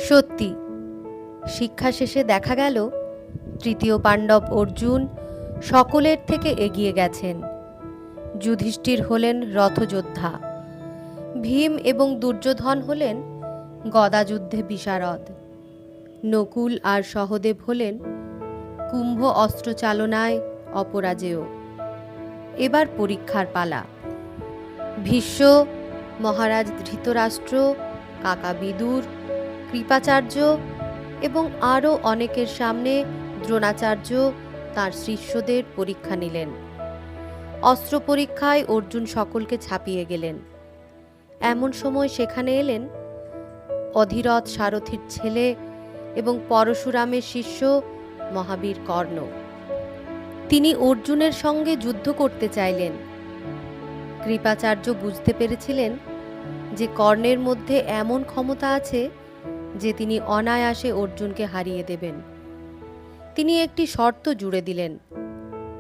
সত্যি, শিক্ষা শেষে দেখা গেল তৃতীয় পাণ্ডব অর্জুন সকলের থেকে এগিয়ে গেছেন। যুধিষ্ঠির হলেন রথযোদ্ধা, ভীম এবং দুর্যোধন হলেন গদাযুদ্ধে বিশারদ, নকুল আর সহদেব হলেন কুম্ভ অস্ত্রচালনায় অপরাজেয়। এবার পরীক্ষার পালা। ভীষ্ম, মহারাজ ধৃতরাষ্ট্র, কাকা বিদুর, কৃপাচার্য এবং আরও অনেকের সামনে দ্রোণাচার্য তাঁর শিষ্যদের পরীক্ষা নিলেন। অস্ত্র পরীক্ষায় অর্জুন সকলকে ছাপিয়ে গেলেন। এমন সময় সেখানে এলেন অধিরথ সারথীর ছেলে এবং পরশুরামের শিষ্য মহাবীর কর্ণ। তিনি অর্জুনের সঙ্গে যুদ্ধ করতে চাইলেন। কৃপাচার্য বুঝতে পেরেছিলেন যে কর্ণের মধ্যে এমন ক্ষমতা আছে যে তিনি অনায়াসে অর্জুনকে হারিয়ে দেবেন। তিনি একটি শর্ত জুড়ে দিলেন।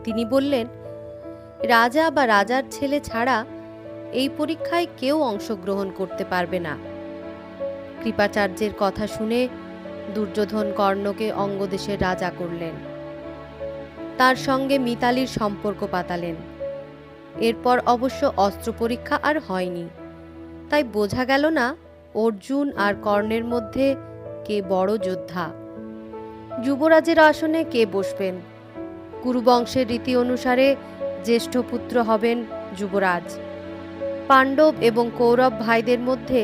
তিনি বললেন, রাজা বা রাজার ছেলে ছাড়া এই পরীক্ষায় কেউ অংশগ্রহণ করতে পারবে না। কৃপাচার্যের কথা শুনে দুর্যোধন কর্ণকে অঙ্গদেশের রাজা করলেন। তার সঙ্গে মিতালির সম্পর্ক পাতালেন। এরপর অবশ্য অস্ত্র পরীক্ষা আর হয়নি, তাই বোঝা গেল না অর্জুন আর কর্ণের মধ্যে কে বড় যোদ্ধা। যুবরাজের আসনে কে বসবেন? কুরুবংশের রীতি অনুসারে জ্যেষ্ঠ পুত্র হবেন যুবরাজ। পাণ্ডব এবং কৌরব ভাইদের মধ্যে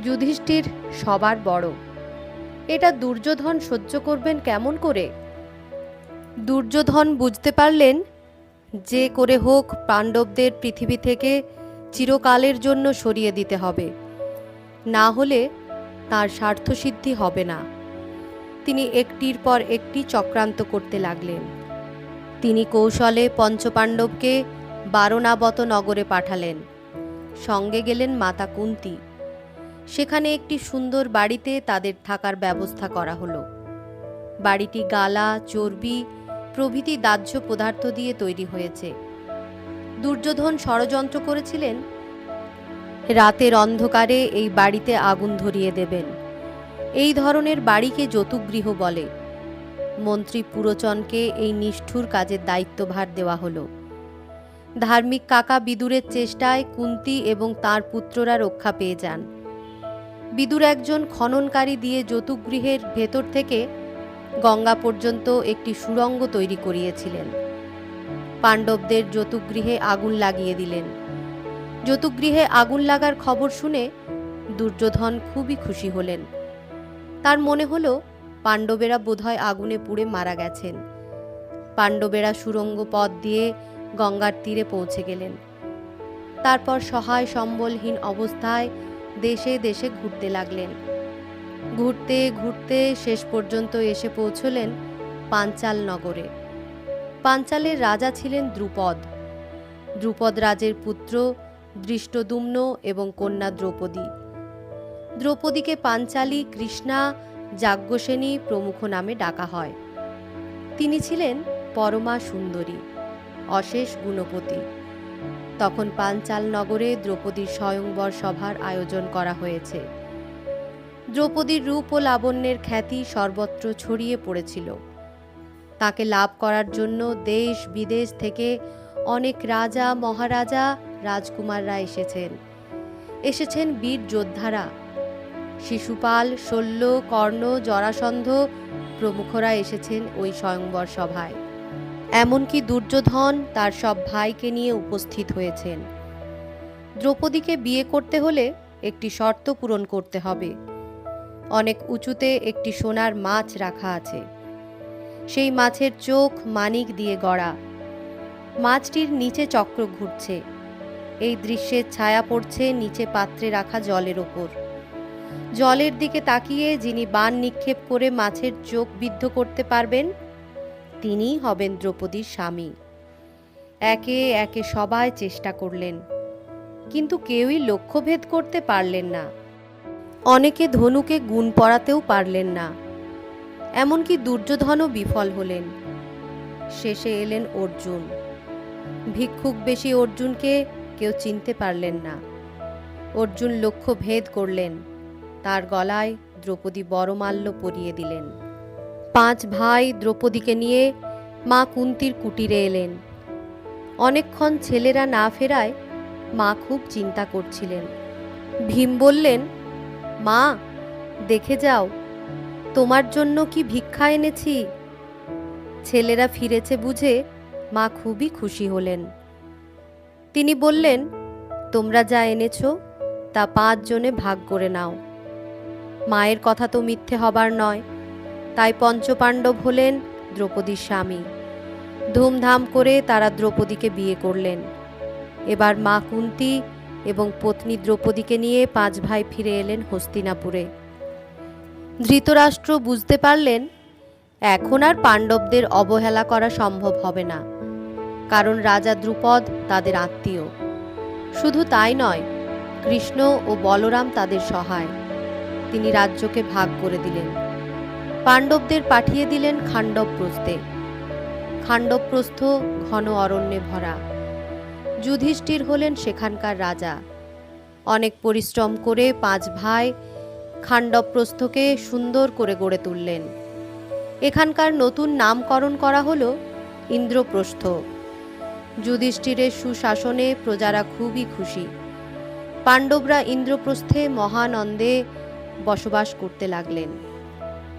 যুধিষ্ঠির সবার বড়। এটা দুর্যোধন সহ্য করবেন কেমন করে? দুর্যোধন বুঝতে পারলেন যে করে হোক পাণ্ডবদের পৃথিবী থেকে চিরকালের জন্য সরিয়ে দিতে হবে, না হলে তার স্বার্থসিদ্ধি হবে না। তিনি একটির পর একটি চক্রান্ত করতে লাগলেন। তিনি কৌশলে পঞ্চপাণ্ডবকে বারণাবত নগরে পাঠালেন। সঙ্গে গেলেন মাতা কুন্তী। সেখানে একটি সুন্দর বাড়িতে তাদের থাকার ব্যবস্থা করা হলো। বাড়িটি গালা, চর্বি প্রভৃতি দাহ্য পদার্থ দিয়ে তৈরি হয়েছে। দুর্যোধন ষড়যন্ত্র করেছিলেন রাতের অন্ধকারে এই বাড়িতে আগুন ধরিয়ে দেবেন। এই ধরনের বাড়িকে যতুগৃহ বলে। মন্ত্রী পুরোচনকে এই নিষ্ঠুর কাজের দায়িত্বভার দেওয়া হলো। ধার্মিক কাকা বিদুরের চেষ্টায় কুন্তী এবং তার পুত্ররা রক্ষা পেয়ে যান। বিদুর একজন খননকারী দিয়ে যতুগৃহের ভেতর থেকে গঙ্গা পর্যন্ত একটি সুড়ঙ্গ তৈরি করিয়েছিলেন। পাণ্ডবদের যতুগৃহে আগুন লাগিয়ে দিলেন। যতুগৃহে আগুন লাগার খবর শুনে দুর্যোধন খুবই খুশি হলেন। তার মনে হলো পাণ্ডবেরা বোধহয় আগুনে পুড়ে মারা গেছেন। পাণ্ডবেরা সুড়ঙ্গ পথ দিয়ে গঙ্গার তীরে পৌঁছে গেলেন। তারপর সহায় সম্বলহীন অবস্থায় দেশে দেশে ঘুরতে লাগলেন। ঘুরতে ঘুরতে শেষ পর্যন্ত এসে পৌঁছলেন পাঞ্চাল নগরে। পাঞ্চালের রাজা ছিলেন দ্রুপদ। দ্রুপদ রাজের পুত্র দৃষ্টদ্যুম্ন এবং কন্যা দ্রৌপদী। দ্রৌপদীকে পাঞ্চালী, কৃষ্ণা, যাজ্ঞসেনী প্রমুখ নামে ডাকা হয়। তিনি ছিলেন পরমা সুন্দরী, অশেষ গুণবতী। তখন পাঞ্চাল নগরে দ্রৌপদীর স্বয়ংবর সভার আয়োজন করা হয়েছে। দ্রৌপদীর রূপ ও লাবণ্যের খ্যাতি সর্বত্র ছড়িয়ে পড়েছিল। তাকে লাভ করার জন্য দেশ বিদেশ থেকে অনেক রাজা, মহারাজা, রাজকুমাররা এসেছেন বীর যোদ্ধারা। শিশুপাল, শল্য, কর্ণ, জরাসন্ধ প্রমুখরা এসেছেন ওই স্বয়ংবর সভায়। এমনকি দুর্যোধন তার সব ভাইকে নিয়ে উপস্থিত হয়েছেন। দ্রৌপদীকে বিয়ে করতে হলে একটি শর্ত পূরণ করতে হবে। অনেক উঁচুতে একটি সোনার মাছ রাখা আছে। সেই মাছের চোখ মানিক দিয়ে গড়া। মাছটির নিচে চক্র ঘুরছে। এই দৃশ্যের ছায়া পড়ছে নিচে পাত্রে রাখা জলের ওপর। জলের দিকে তাকিয়ে যিনি বাণ নিক্ষেপ করে মাছের চোখ বিদ্ধ করতে পারবেন, তিনিই হবেন দ্রৌপদীর স্বামী। একে একে সবাই চেষ্টা করলেন, কিন্তু কেউই লক্ষ্যভেদ করতে পারলেন না। অনেকে ধনুকে গুণ পড়াতেও পারলেন না। এমনকি দুর্যোধনও বিফল হলেন। শেষে এলেন অর্জুন। ভিক্ষুক বেশি অর্জুনকে কেউ চিনতে পারলেন না। অর্জুন লক্ষ্য ভেদ করলেন। তার গলায় দ্রৌপদী বরমাল্য পরিয়ে দিলেন। 5 ভাই দ্রৌপদীকে নিয়ে মা কুন্তির কুটিরে এলেন। অনেকক্ষণ ছেলেরা না ফেরায় মা খুব চিন্তা করছিলেন। ভীম বললেন, মা, দেখে যাও, তোমার জন্য কি ভিক্ষা এনেছি। ছেলেরা ফিরেছে বুঝে মা খুবই খুশি হলেন। তিনি বললেন, তোমরা যা এনেছো তা 5 জনে ভাগ করে নাও। মায়ের কথা তো মিথ্যে হবার নয়, তাই পঞ্চপাণ্ডব হলেন দ্রৌপদীর স্বামী। ধুমধাম করে তারা দ্রৌপদীকে বিয়ে করলেন। এবার মা কুন্তী এবং পত্নী দ্রৌপদীকে নিয়ে 5 ভাই ফিরে এলেন হস্তিনাপুরে। ধৃতরাষ্ট্র বুঝতে পারলেন এখন আর পাণ্ডবদের অবহেলা করা সম্ভব হবে না, কারণ রাজা দ্রুপদ তাদের আত্মীয়। শুধু তাই নয়, কৃষ্ণ ও বলরাম তাদের সহায়। তিনি রাজ্যকে ভাগ করে দিলেন। পাণ্ডবদের পাঠিয়ে দিলেন খাণ্ডবপ্রস্থে। খাণ্ডবপ্রস্থ ঘন অরণ্যে ভরা। যুধিষ্ঠির হলেন সেখানকার রাজা। অনেক পরিশ্রম করে 5 ভাই খাণ্ডবপ্রস্থকে সুন্দর করে গড়ে তুললেন। এখানকার নতুন নামকরণ করা হলো ইন্দ্রপ্রস্থ। যুধিষ্ঠিরের সুশাসনে প্রজারা খুবই খুশি। পাণ্ডবরা ইন্দ্রপ্রস্থে মহানন্দে বসবাস করতে লাগলেন।